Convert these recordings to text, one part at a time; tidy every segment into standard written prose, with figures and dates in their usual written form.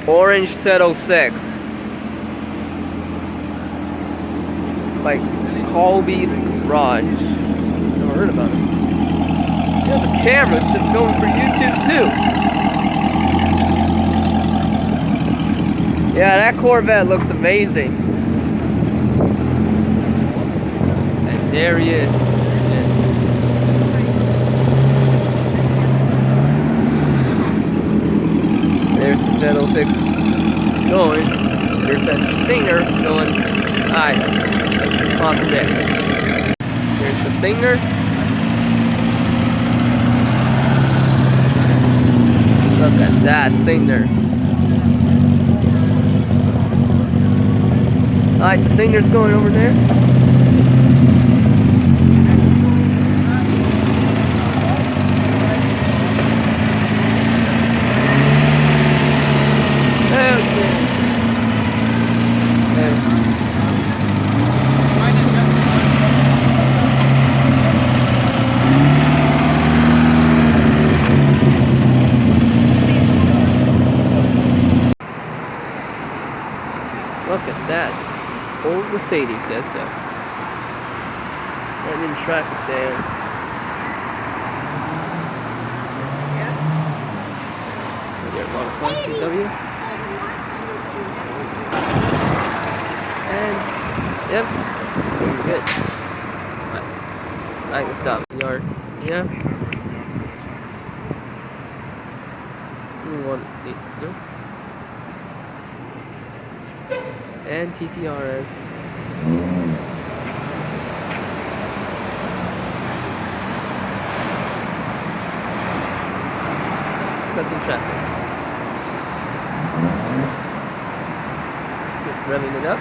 Orange Settle 6 by Colby's Garage. Never heard about it. Yeah, the camera's just going for YouTube too. Yeah, that Corvette looks amazing. And there he is. There's the Settle 6 going. There's that Singer going. Alright, let's pause it there. There's the Singer. Look at that Singer. Alright, the Singer's going over there. Look at that. Old Mercedes says so. Running traffic there. We get a lot of fun PW. And yep, we're good. I can stop the yard. Yeah. And ttrs. Stuck in traffic. Just revving it up.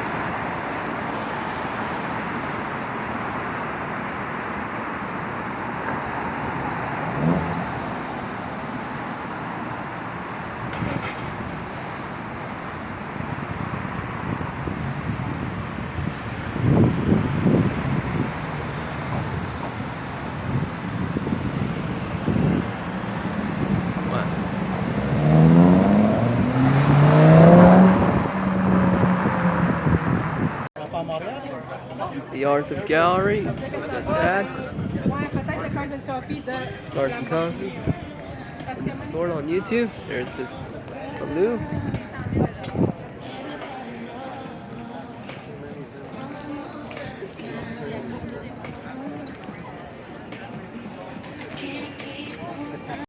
The Arts of Gallery. Look at that. Arts and Coffee. Sort on YouTube. There's this maloo.